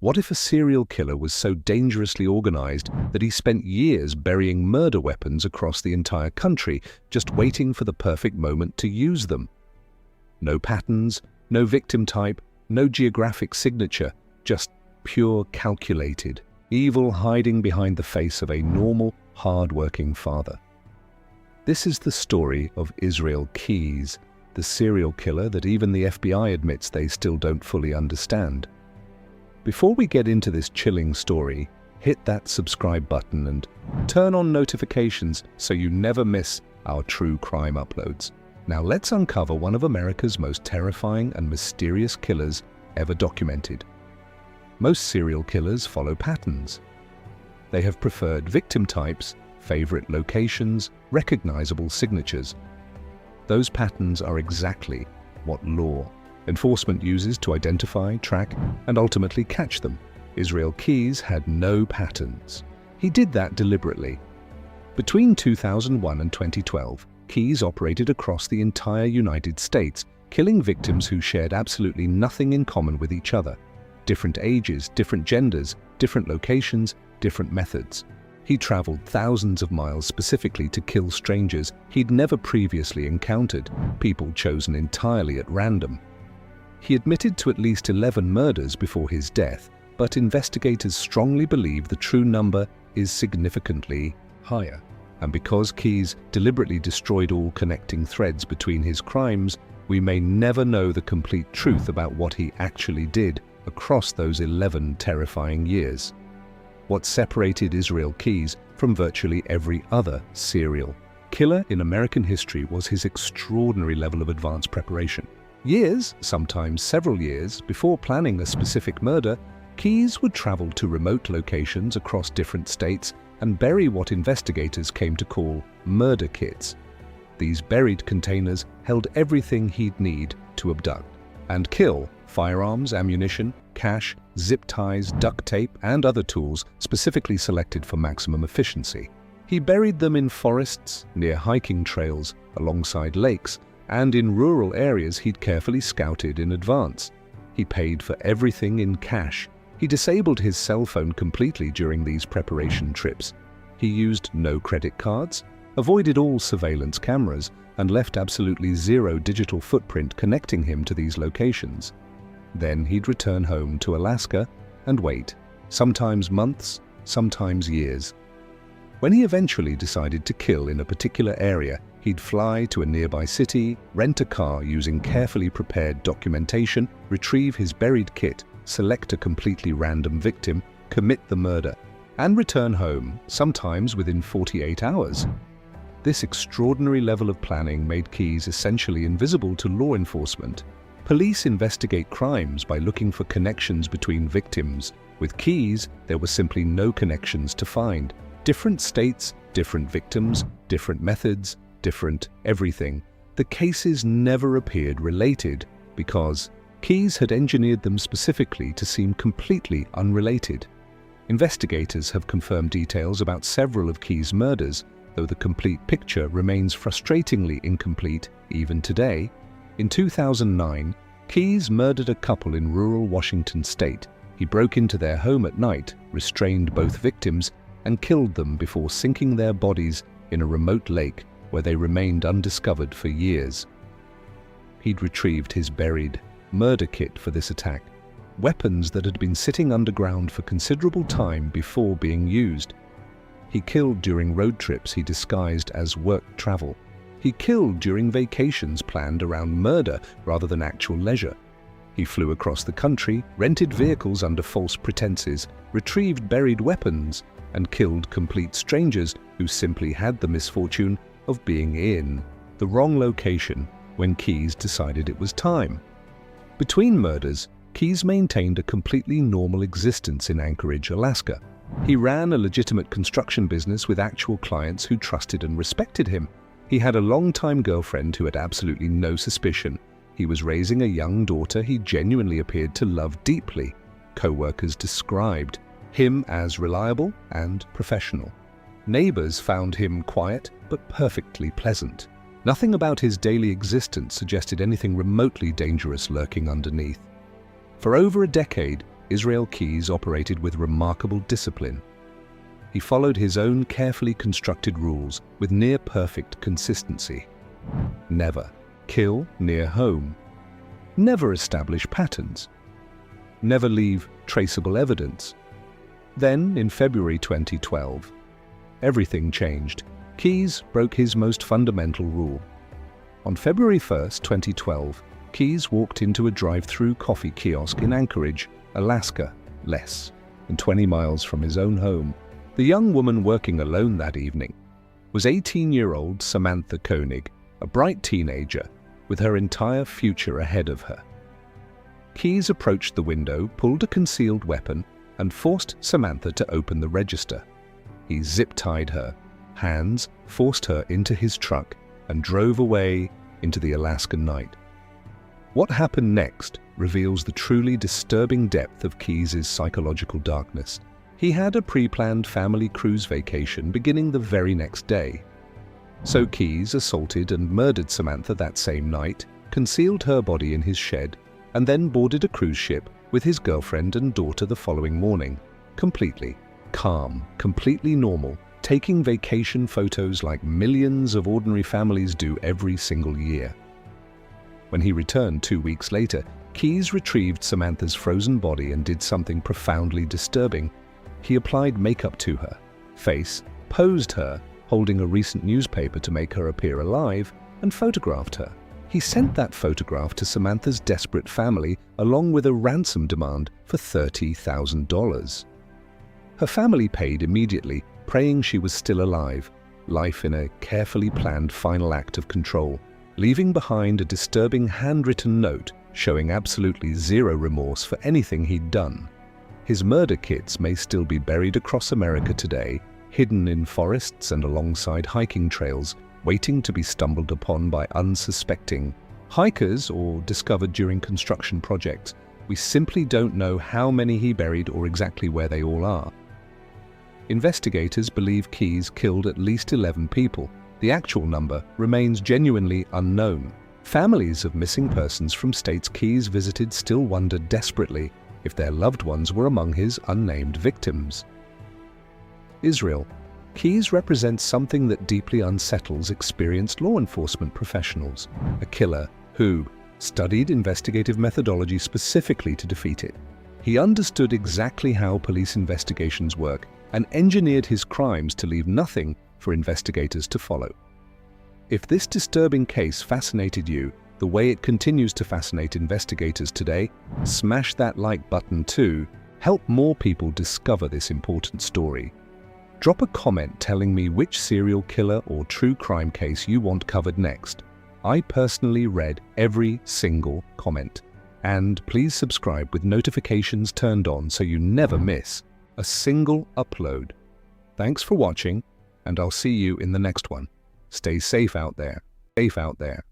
What if a serial killer was so dangerously organized that he spent years burying murder weapons across the entire country, just waiting for the perfect moment to use them? No patterns, no victim type, no geographic signature, just pure calculated evil hiding behind the face of a normal, hard-working father. This is the story of Israel Keyes, the serial killer that even the FBI admits they still don't fully understand. Before we get into this chilling story, hit that subscribe button and turn on notifications so you never miss our true crime uploads. Now let's uncover one of America's most terrifying and mysterious killers ever documented. Most serial killers follow patterns. They have preferred victim types, favorite locations, recognizable signatures. Those patterns are exactly what law enforcement uses to identify, track, and ultimately catch them. Israel Keyes had no patterns. He did that deliberately. Between 2001 and 2012, Keyes operated across the entire United States, killing victims who shared absolutely nothing in common with each other. Different ages, different genders, different locations, different methods. He traveled thousands of miles specifically to kill strangers he'd never previously encountered, people chosen entirely at random. He admitted to at least 11 murders before his death, but investigators strongly believe the true number is significantly higher. And because Keyes deliberately destroyed all connecting threads between his crimes, we may never know the complete truth about what he actually did across those 11 terrifying years. What separated Israel Keyes from virtually every other serial killer in American history was his extraordinary level of advanced preparation. Years, sometimes several years, before planning a specific murder, Keyes would travel to remote locations across different states and bury what investigators came to call murder kits. These buried containers held everything he'd need to abduct and kill: firearms, ammunition, cash, zip ties, duct tape, and other tools specifically selected for maximum efficiency. He buried them in forests, near hiking trails, alongside lakes, and in rural areas he'd carefully scouted in advance. He paid for everything in cash. He disabled his cell phone completely during these preparation trips. He used no credit cards, avoided all surveillance cameras, and left absolutely zero digital footprint connecting him to these locations. Then he'd return home to Alaska and wait, sometimes months, sometimes years. When he eventually decided to kill in a particular area, he'd fly to a nearby city, rent a car using carefully prepared documentation, retrieve his buried kit, select a completely random victim, commit the murder, and return home, sometimes within 48 hours. This extraordinary level of planning made Keyes essentially invisible to law enforcement. Police investigate crimes by looking for connections between victims. With Keyes, there were simply no connections to find. Different states, different victims, different methods, different everything. The cases never appeared related because Keyes had engineered them specifically to seem completely unrelated. Investigators have confirmed details about several of Keyes' murders, though the complete picture remains frustratingly incomplete even today. In 2009, Keyes murdered a couple in rural Washington state. He broke into their home at night, restrained both victims, and killed them before sinking their bodies in a remote lake where they remained undiscovered for years. He'd retrieved his buried murder kit for this attack, weapons that had been sitting underground for considerable time before being used. He killed during road trips he disguised as work travel. He killed during vacations planned around murder rather than actual leisure. He flew across the country, rented vehicles under false pretenses, retrieved buried weapons, and killed complete strangers who simply had the misfortune of being in the wrong location when Keyes decided it was time. Between murders, Keyes maintained a completely normal existence in Anchorage, Alaska. He ran a legitimate construction business with actual clients who trusted and respected him. He had a long-time girlfriend who had absolutely no suspicion. He was raising a young daughter he genuinely appeared to love deeply. Co-workers described him as reliable and professional. Neighbors found him quiet but perfectly pleasant. Nothing about his daily existence suggested anything remotely dangerous lurking underneath. For over a decade, Israel Keyes operated with remarkable discipline. He followed his own carefully constructed rules with near-perfect consistency. Never kill near home. Never establish patterns. Never leave traceable evidence. Then, in February 2012, everything changed. Keyes broke his most fundamental rule. On February 1st, 2012, Keyes walked into a drive-through coffee kiosk in Anchorage, Alaska, less than 20 miles from his own home. The young woman working alone that evening was 18-year-old Samantha Koenig, a bright teenager with her entire future ahead of her. Keyes approached the window, pulled a concealed weapon, and forced Samantha to open the register. He zip-tied her hands, forced her into his truck, and drove away into the Alaskan night. What happened next reveals the truly disturbing depth of Keyes' psychological darkness. He had a pre-planned family cruise vacation beginning the very next day. So Keyes assaulted and murdered Samantha that same night, concealed her body in his shed, and then boarded a cruise ship with his girlfriend and daughter the following morning, completely calm, completely normal, taking vacation photos like millions of ordinary families do every single year. When he returned 2 weeks later, Keyes retrieved Samantha's frozen body and did something profoundly disturbing. He applied makeup to her face, posed her, holding a recent newspaper to make her appear alive, and photographed her. He sent that photograph to Samantha's desperate family along with a ransom demand for $30,000. Her family paid immediately, praying she was still alive, life in a carefully planned final act of control, leaving behind a disturbing handwritten note showing absolutely zero remorse for anything he'd done. His murder kits may still be buried across America today, hidden in forests and alongside hiking trails, waiting to be stumbled upon by unsuspecting hikers or discovered during construction projects. We simply don't know how many he buried or exactly where they all are. Investigators believe Keyes killed at least 11 people. The actual number remains genuinely unknown. Families of missing persons from states Keyes visited still wonder desperately if their loved ones were among his unnamed victims. Israel. Keyes represents something that deeply unsettles experienced law enforcement professionals, a killer who studied investigative methodology specifically to defeat it. He understood exactly how police investigations work and engineered his crimes to leave nothing for investigators to follow. If this disturbing case fascinated you the way it continues to fascinate investigators today, smash that like button too. Help more people discover this important story. Drop a comment telling me which serial killer or true crime case you want covered next. I personally read every single comment. And please subscribe with notifications turned on so you never miss a single upload. Thanks for watching, and I'll see you in the next one. Stay safe out there. Safe out there.